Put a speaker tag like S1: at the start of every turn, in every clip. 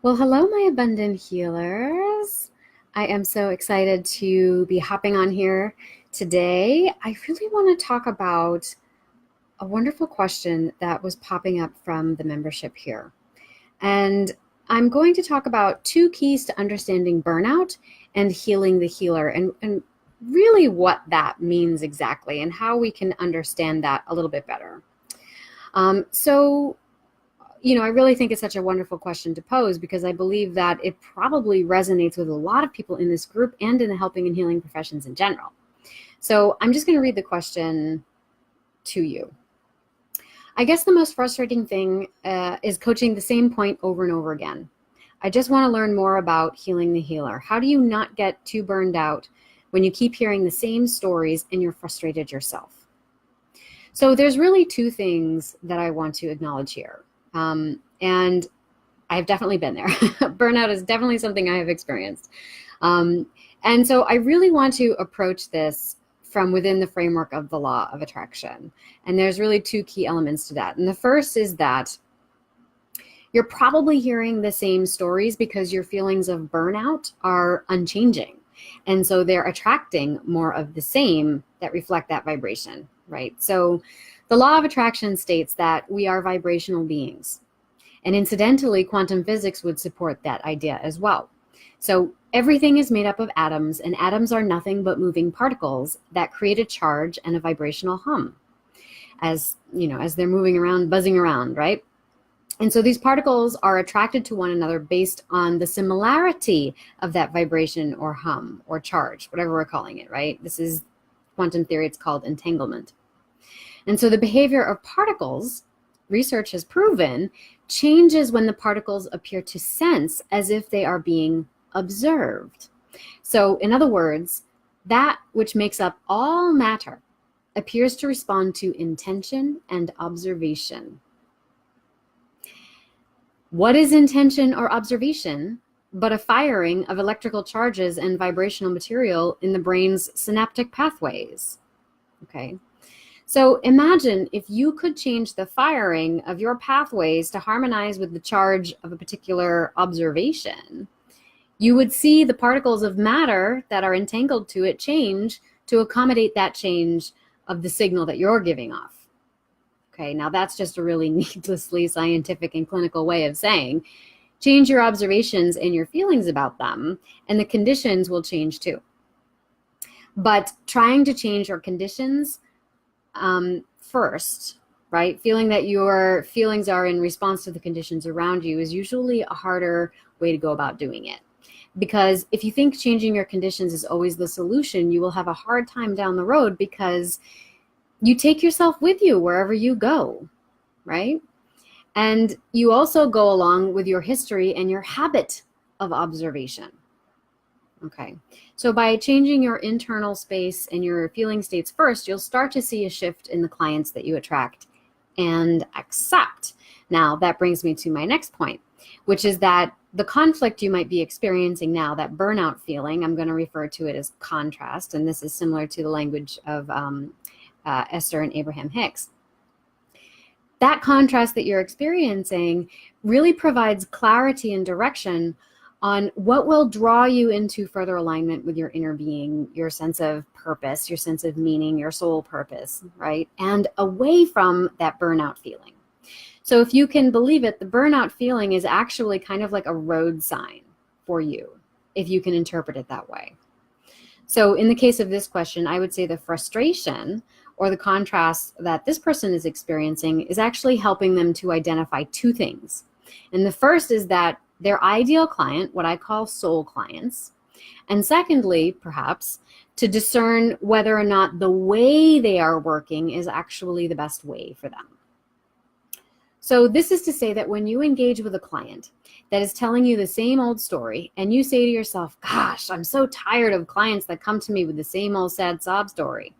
S1: Well, hello, my abundant healers. I am so excited to be hopping on here today. I really want to talk about a wonderful question that was popping up from the membership here. And I'm going to talk about two keys to understanding burnout and healing the healer, and really what that means exactly and how we can understand that a little bit better. I really think it's such a wonderful question to pose because I believe that it probably resonates with a lot of people in this group and in the helping and healing professions in general. So I'm just going to read the question to you. I guess the most frustrating thing is coaching the same point over and over again. I just want to learn more about healing the healer. How do you not get too burned out when you keep hearing the same stories and you're frustrated yourself? So there's really two things that I want to acknowledge here. And I've definitely been there. Burnout is definitely something I have experienced. And so I really want to approach this from within the framework of the law of attraction. And there's really two key elements to that. And the first is that you're probably hearing the same stories because your feelings of burnout are unchanging. And so they're attracting more of the same that reflect that vibration, right? So the law of attraction states that we are vibrational beings. And incidentally, quantum physics would support that idea as well. So everything is made up of atoms, and atoms are nothing but moving particles that create a charge and a vibrational hum as they're moving around, buzzing around, right? And so these particles are attracted to one another based on the similarity of that vibration or hum or charge, whatever we're calling it, right? This is quantum theory. It's called entanglement. And so the behavior of particles, research has proven, changes when the particles appear to sense as if they are being observed. So in other words, that which makes up all matter appears to respond to intention and observation. What is intention or observation but a firing of electrical charges and vibrational material in the brain's synaptic pathways? Okay. So imagine if you could change the firing of your pathways to harmonize with the charge of a particular observation. You would see the particles of matter that are entangled to it change to accommodate that change of the signal that you're giving off. Okay, now that's just a really needlessly scientific and clinical way of saying change your observations and your feelings about them, and the conditions will change too. But trying to change your conditions first, right? Feeling that your feelings are in response to the conditions around you is usually a harder way to go about doing it. Because if you think changing your conditions is always the solution, you will have a hard time down the road because you take yourself with you wherever you go, right? And you also go along with your history and your habit of observation. Okay, so by changing your internal space and your feeling states first, you'll start to see a shift in the clients that you attract and accept. Now, that brings me to my next point, which is that the conflict you might be experiencing now, that burnout feeling, I'm going to refer to it as contrast, and this is similar to the language of Esther and Abraham Hicks. That contrast that you're experiencing really provides clarity and direction on what will draw you into further alignment with your inner being, your sense of purpose, your sense of meaning, your soul purpose, right? And away from that burnout feeling. So if you can believe it, the burnout feeling is actually kind of like a road sign for you, if you can interpret it that way. So in the case of this question, I would say the frustration or the contrast that this person is experiencing is actually helping them to identify two things. And the first is that their ideal client, what I call soul clients, and secondly, perhaps, to discern whether or not the way they are working is actually the best way for them. So this is to say that when you engage with a client that is telling you the same old story and you say to yourself, gosh, I'm so tired of clients that come to me with the same old sad sob story,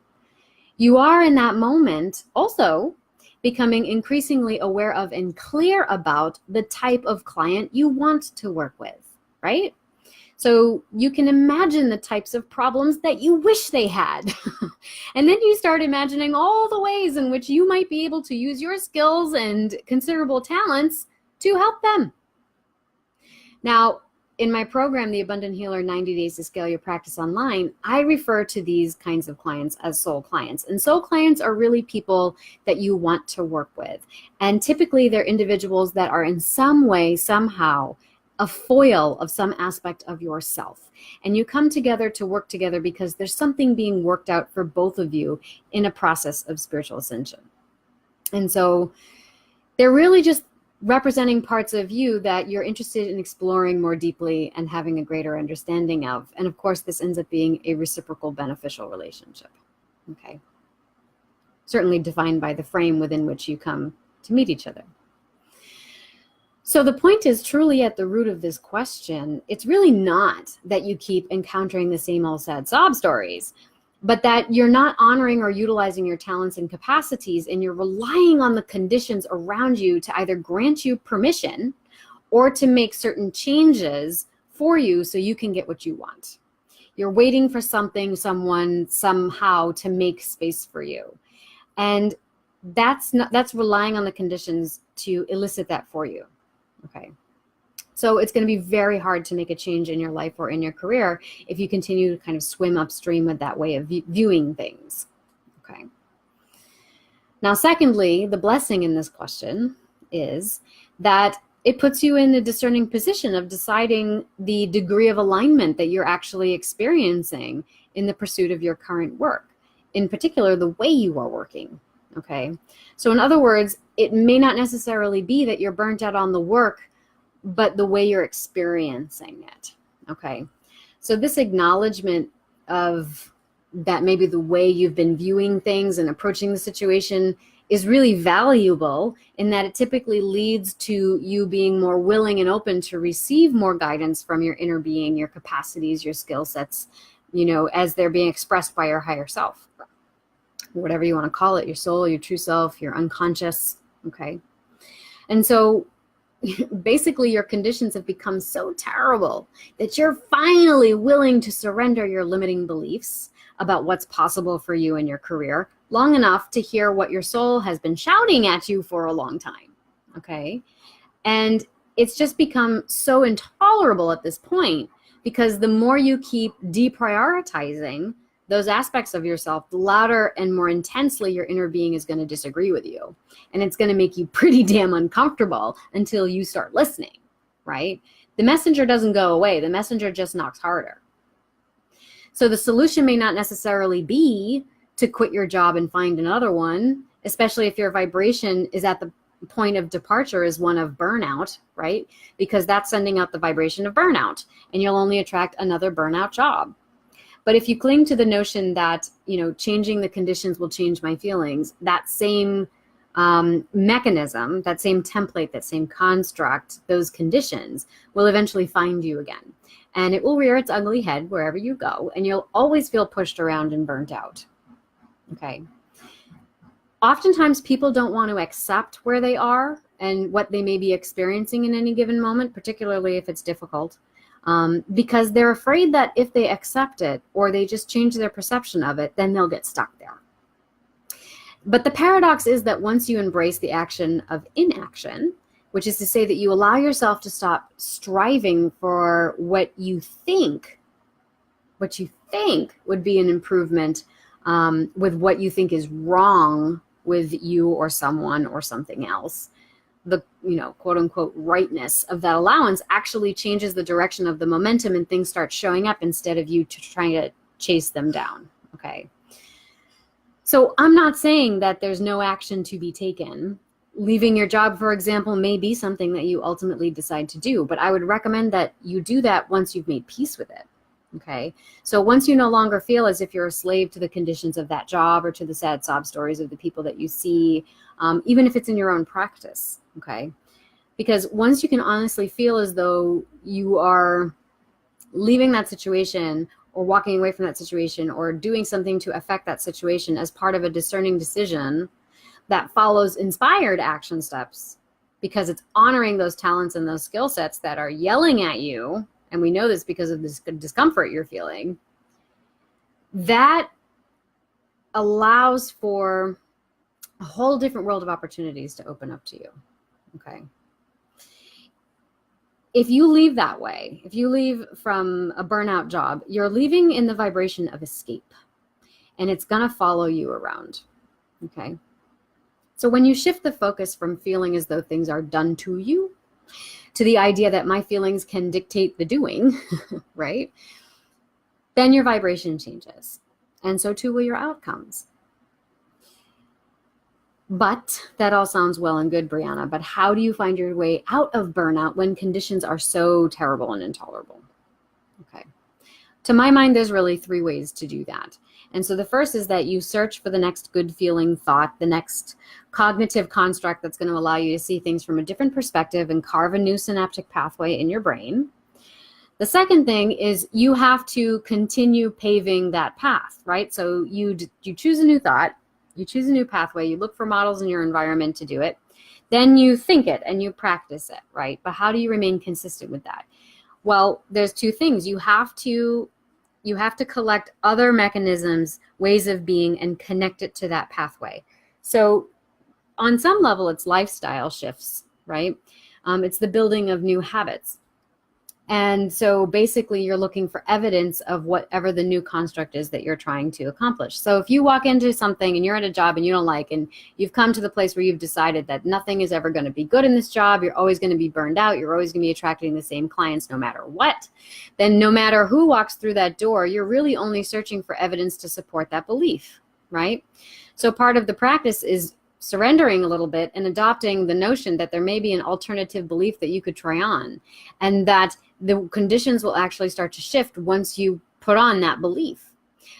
S1: you are in that moment also becoming increasingly aware of and clear about the type of client you want to work with, right? So you can imagine the types of problems that you wish they had. And then you start imagining all the ways in which you might be able to use your skills and considerable talents to help them. Now, in my program, The Abundant Healer 90 Days to Scale Your Practice Online, I refer to these kinds of clients as soul clients. And soul clients are really people that you want to work with. And typically they're individuals that are in some way, somehow, a foil of some aspect of yourself. And you come together to work together because there's something being worked out for both of you in a process of spiritual ascension. And so they're really just representing parts of you that you're interested in exploring more deeply and having a greater understanding of. And of course, this ends up being a reciprocal beneficial relationship. Okay. Certainly defined by the frame within which you come to meet each other. So the point is truly at the root of this question, it's really not that you keep encountering the same old sad sob stories, but that you're not honoring or utilizing your talents and capacities, and you're relying on the conditions around you to either grant you permission or to make certain changes for you so you can get what you want. You're waiting for something, someone, somehow to make space for you. And that's relying on the conditions to elicit that for you. Okay. So it's going to be very hard to make a change in your life or in your career if you continue to kind of swim upstream with that way of viewing things. Okay. Now, secondly, the blessing in this question is that it puts you in a discerning position of deciding the degree of alignment that you're actually experiencing in the pursuit of your current work, in particular, the way you are working. Okay. So in other words, it may not necessarily be that you're burnt out on the work, but the way you're experiencing it. Okay. So this acknowledgement of that maybe the way you've been viewing things and approaching the situation is really valuable in that it typically leads to you being more willing and open to receive more guidance from your inner being, your capacities, your skill sets, as they're being expressed by your higher self. Whatever you want to call it, your soul, your true self, your unconscious. Okay. And so basically your conditions have become so terrible that you're finally willing to surrender your limiting beliefs about what's possible for you in your career long enough to hear what your soul has been shouting at you for a long time. Okay. And it's just become so intolerable at this point because the more you keep deprioritizing those aspects of yourself, the louder and more intensely your inner being is going to disagree with you. And it's going to make you pretty damn uncomfortable until you start listening, right? The messenger doesn't go away. The messenger just knocks harder. So the solution may not necessarily be to quit your job and find another one, especially if your vibration is at the point of departure is one of burnout, right? Because that's sending out the vibration of burnout, and you'll only attract another burnout job. But if you cling to the notion that, changing the conditions will change my feelings, that same mechanism, that same template, that same construct, those conditions will eventually find you again. And it will rear its ugly head wherever you go, and you'll always feel pushed around and burnt out. Okay. Oftentimes people don't want to accept where they are and what they may be experiencing in any given moment, particularly if it's difficult. Because they're afraid that if they accept it or they just change their perception of it, then they'll get stuck there. But the paradox is that once you embrace the action of inaction, which is to say that you allow yourself to stop striving for what you think would be an improvement with what you think is wrong with you or someone or something else, the quote unquote rightness of that allowance actually changes the direction of the momentum, and things start showing up instead of you trying to chase them down. Okay. So I'm not saying that there's no action to be taken. Leaving your job, for example, may be something that you ultimately decide to do, but I would recommend that you do that once you've made peace with it. Okay. So once you no longer feel as if you're a slave to the conditions of that job or to the sad sob stories of the people that you see, even if it's in your own practice. Okay. Because once you can honestly feel as though you are leaving that situation or walking away from that situation or doing something to affect that situation as part of a discerning decision that follows inspired action steps, because it's honoring those talents and those skill sets that are yelling at you, and we know this because of this discomfort you're feeling, that allows for a whole different world of opportunities to open up to you. Okay. if you leave that way, if you leave from a burnout job, you're leaving in the vibration of escape, and it's going to follow you around. Okay. So when you shift the focus from feeling as though things are done to you to the idea that my feelings can dictate the doing, right? Then your vibration changes, and so too will your outcomes. But that all sounds well and good, Brianna, but how do you find your way out of burnout when conditions are so terrible and intolerable? Okay. To my mind, there's really 3 ways to do that. And so the first is that you search for the next good feeling thought, the next cognitive construct that's going to allow you to see things from a different perspective and carve a new synaptic pathway in your brain. The second thing is you have to continue paving that path, right? So you choose a new thought, you choose a new pathway, you look for models in your environment to do it, then you think it and you practice it, right? But how do you remain consistent with that? Well, there's 2 things. You have to collect other mechanisms, ways of being, and connect it to that pathway. So on some level, it's lifestyle shifts, right? It's the building of new habits. And so basically you're looking for evidence of whatever the new construct is that you're trying to accomplish. So if you walk into something and you're at a job and you don't like, and you've come to the place where you've decided that nothing is ever going to be good in this job, you're always going to be burned out, you're always going to be attracting the same clients no matter what, then no matter who walks through that door, you're really only searching for evidence to support that belief, right? So part of the practice is surrendering a little bit and adopting the notion that there may be an alternative belief that you could try on, and that the conditions will actually start to shift once you put on that belief.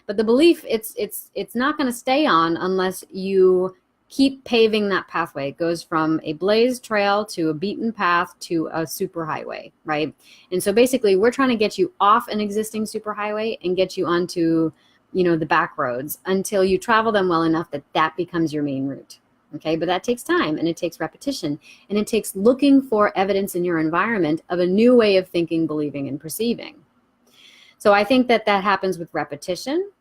S1: But the belief, it's not going to stay on unless you keep paving that pathway. It goes from a blazed trail to a beaten path to a superhighway, right? And so basically we're trying to get you off an existing superhighway and get you onto, the back roads until you travel them well enough that that becomes your main route. Okay, but that takes time, and it takes repetition, and it takes looking for evidence in your environment of a new way of thinking, believing, and perceiving. So I think that happens with repetition,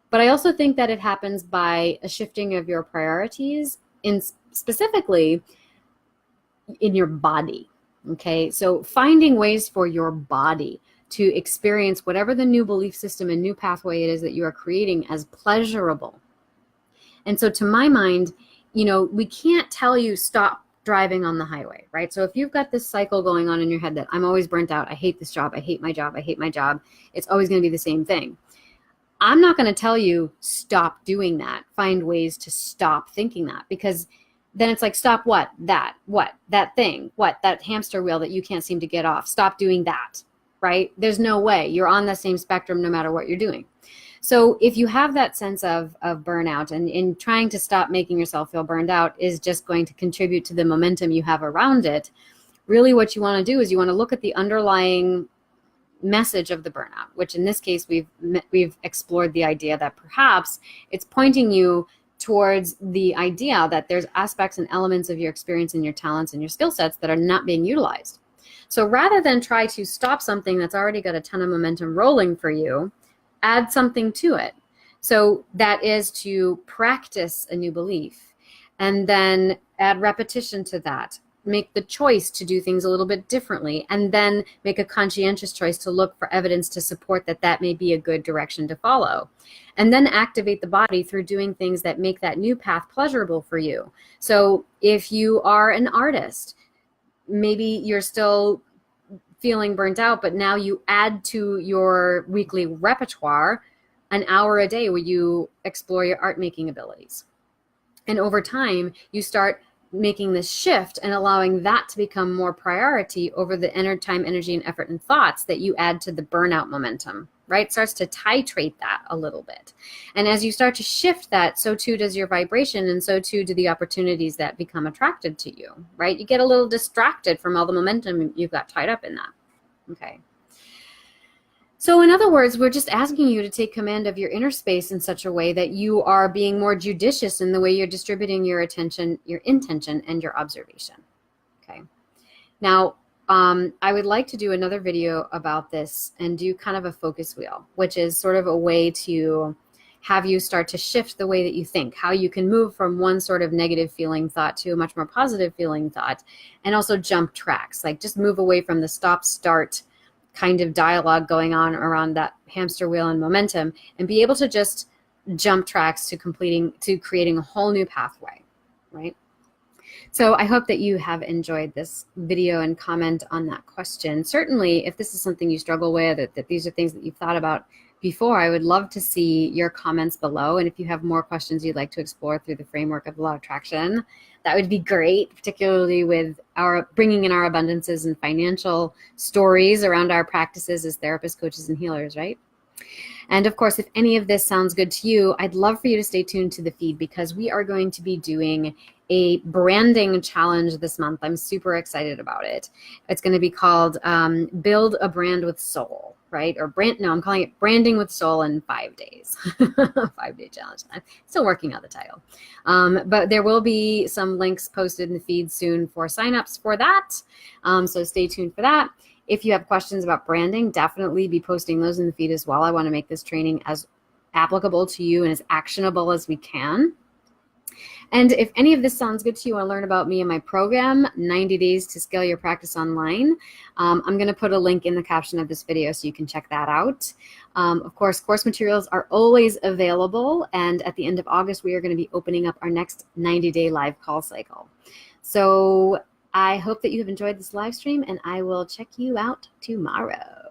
S1: but I also think that it happens by a shifting of your priorities, specifically in your body. Okay, so finding ways for your body to experience whatever the new belief system and new pathway it is that you are creating as pleasurable. And so to my mind, we can't tell you stop driving on the highway, right? So if you've got this cycle going on in your head that I'm always burnt out, I hate this job, I hate my job, I hate my job, it's always going to be the same thing. I'm not going to tell you stop doing that. Find ways to stop thinking that, because then it's like, stop what? That thing, that hamster wheel that you can't seem to get off. Stop doing that, right? There's no way. You're on the same spectrum no matter what you're doing. So if you have that sense of burnout, and in trying to stop making yourself feel burned out is just going to contribute to the momentum you have around it, really what you want to do is you want to look at the underlying message of the burnout, which in this case we've explored the idea that perhaps it's pointing you towards the idea that there's aspects and elements of your experience and your talents and your skill sets that are not being utilized. So rather than try to stop something that's already got a ton of momentum rolling for you, add something to it. So that is to practice a new belief, and then add repetition to that. Make the choice to do things a little bit differently, and then make a conscientious choice to look for evidence to support that may be a good direction to follow. And then activate the body through doing things that make that new path pleasurable for you. So if you are an artist, maybe you're still feeling burnt out, but now you add to your weekly repertoire an hour a day where you explore your art making abilities. And over time, you start making this shift and allowing that to become more priority over the time, energy, and effort and thoughts that you add to the burnout momentum, right? It starts to titrate that a little bit. And as you start to shift that, so too does your vibration, and so too do the opportunities that become attracted to you, right? You get a little distracted from all the momentum you've got tied up in that. Okay. So in other words, we're just asking you to take command of your inner space in such a way that you are being more judicious in the way you're distributing your attention, your intention, and your observation. Okay. Now, I would like to do another video about this and do kind of a focus wheel, which is sort of a way to have you start to shift the way that you think, how you can move from one sort of negative feeling thought to a much more positive feeling thought, and also jump tracks, like just move away from the stop start kind of dialogue going on around that hamster wheel and momentum, and be able to just jump tracks to creating a whole new pathway, right? So I hope that you have enjoyed this video and comment on that question. Certainly, if this is something you struggle with, or that these are things that you've thought about before, I would love to see your comments below. And if you have more questions you'd like to explore through the framework of the law of attraction, that would be great, particularly with our bringing in our abundances and financial stories around our practices as therapists, coaches, and healers, right? And of course, if any of this sounds good to you, I'd love for you to stay tuned to the feed, because we are going to be doing a branding challenge this month. I'm super excited about it. It's going to be called Build a Brand with Soul, right? Or I'm calling it Branding with Soul in 5 days. 5-day challenge. I'm still working on the title. But there will be some links posted in the feed soon for signups for that. So stay tuned for that. If you have questions about branding, definitely be posting those in the feed as well. I want to make this training as applicable to you and as actionable as we can. And if any of this sounds good to you, want to learn about me and my program, 90 Days to Scale Your Practice Online, I'm going to put a link in the caption of this video so you can check that out. Of course, course materials are always available. And at the end of August, we are going to be opening up our next 90-day live call cycle. So I hope that you have enjoyed this live stream, and I will check you out tomorrow.